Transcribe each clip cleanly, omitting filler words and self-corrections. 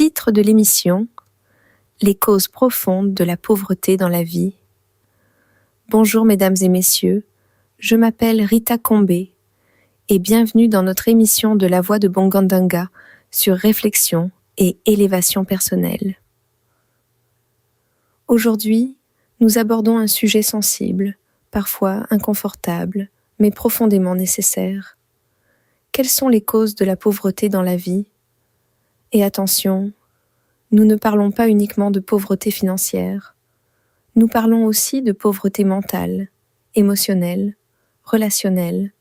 Titre de l'émission: Les causes profondes de la pauvreté dans la vie. Bonjour mesdames et messieurs, je m'appelle Rita Combé et bienvenue dans notre émission de la Voix de Bongandanga sur réflexion et élévation personnelle. Aujourd'hui, nous abordons un sujet sensible, parfois inconfortable, mais profondément nécessaire. Quelles sont les causes de la pauvreté dans la vie? Et attention, nous ne parlons pas uniquement de pauvreté financière. Nous parlons aussi de pauvreté mentale, émotionnelle, relationnelle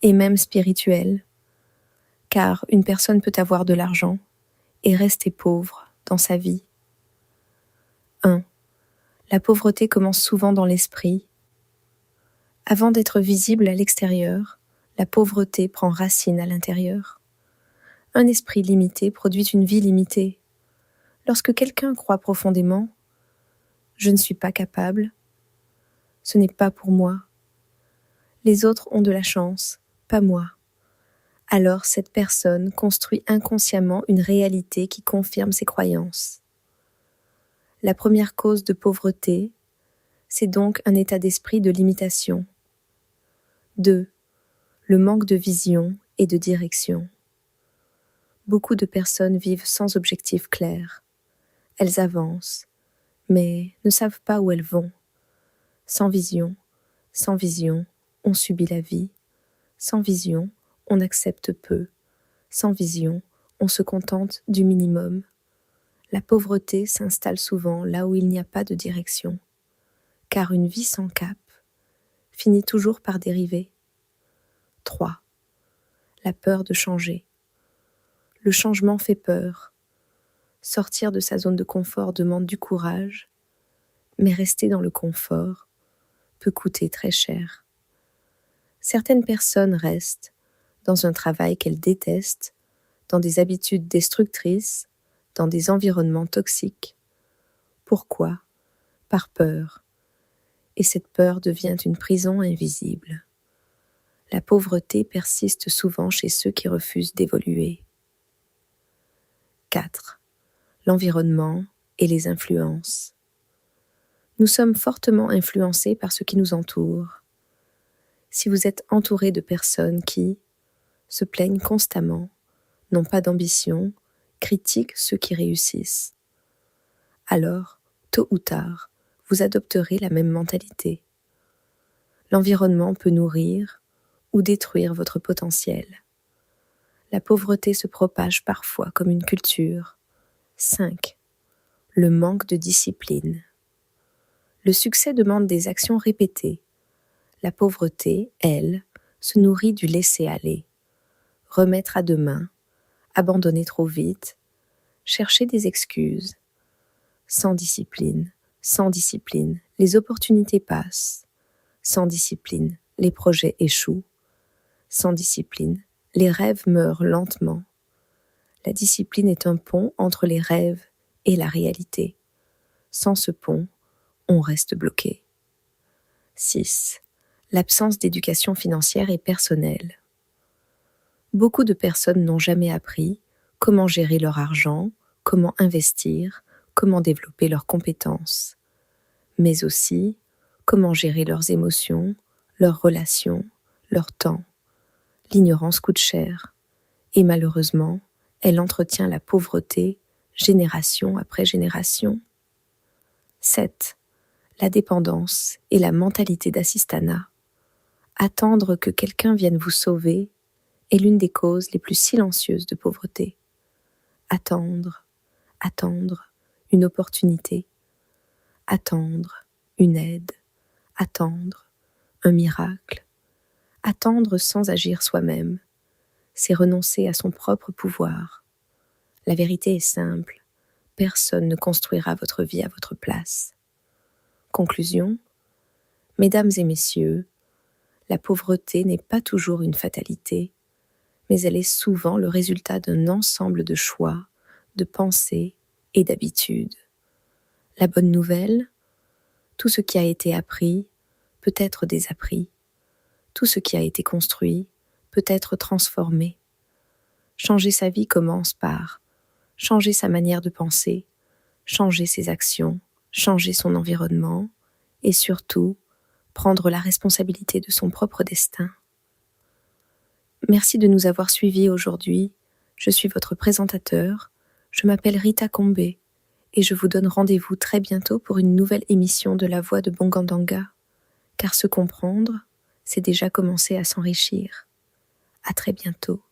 et même spirituelle. Car une personne peut avoir de l'argent et rester pauvre dans sa vie. 1. La pauvreté commence souvent dans l'esprit. Avant d'être visible à l'extérieur, la pauvreté prend racine à l'intérieur. Un esprit limité produit une vie limitée. Lorsque quelqu'un croit profondément « Je ne suis pas capable »,« Ce n'est pas pour moi »,« Les autres ont de la chance, pas moi », alors cette personne construit inconsciemment une réalité qui confirme ses croyances. La première cause de pauvreté, c'est donc un état d'esprit de limitation. 2. Le manque de vision et de direction. Beaucoup de personnes vivent sans objectif clair. Elles avancent, mais ne savent pas où elles vont. Sans vision, on subit la vie. Sans vision, on accepte peu. Sans vision, on se contente du minimum. La pauvreté s'installe souvent là où il n'y a pas de direction, car une vie sans cap finit toujours par dériver. 3. La peur de changer. Le changement fait peur. Sortir de sa zone de confort demande du courage, mais rester dans le confort peut coûter très cher. Certaines personnes restent dans un travail qu'elles détestent, dans des habitudes destructrices, dans des environnements toxiques. Pourquoi? Par peur. Et cette peur devient une prison invisible. La pauvreté persiste souvent chez ceux qui refusent d'évoluer. 4. L'environnement et les influences. Nous sommes fortement influencés par ce qui nous entoure. Si vous êtes entouré de personnes qui se plaignent constamment, n'ont pas d'ambition, critiquent ceux qui réussissent, alors, tôt ou tard, vous adopterez la même mentalité. L'environnement peut nourrir ou détruire votre potentiel. La pauvreté se propage parfois comme une culture. 5. Le manque de discipline. Le succès demande des actions répétées. La pauvreté, elle, se nourrit du laisser-aller. Remettre à demain, abandonner trop vite, chercher des excuses. Sans discipline, les opportunités passent. Sans discipline, les projets échouent. Sans discipline, les rêves meurent lentement. La discipline est un pont entre les rêves et la réalité. Sans ce pont, on reste bloqué. 6. L'absence d'éducation financière et personnelle. Beaucoup de personnes n'ont jamais appris comment gérer leur argent, comment investir, comment développer leurs compétences, mais aussi comment gérer leurs émotions, leurs relations, leur temps. L'ignorance coûte cher, et malheureusement, elle entretient la pauvreté génération après génération. 7. La dépendance et la mentalité d'assistanat. Attendre que quelqu'un vienne vous sauver est l'une des causes les plus silencieuses de pauvreté. Attendre une opportunité, attendre une aide, attendre un miracle, attendre sans agir soi-même, c'est renoncer à son propre pouvoir. La vérité est simple, personne ne construira votre vie à votre place. Conclusion, mesdames et messieurs, la pauvreté n'est pas toujours une fatalité, mais elle est souvent le résultat d'un ensemble de choix, de pensées et d'habitudes. La bonne nouvelle, tout ce qui a été appris peut être désappris. Tout ce qui a été construit peut être transformé. Changer sa vie commence par changer sa manière de penser, changer ses actions, changer son environnement et surtout prendre la responsabilité de son propre destin. Merci de nous avoir suivis aujourd'hui. Je suis votre présentateur. Je m'appelle Rita Kombe et je vous donne rendez-vous très bientôt pour une nouvelle émission de La Voix de Bongandanga. Car se comprendre, c'est déjà commencer à s'enrichir. À très bientôt.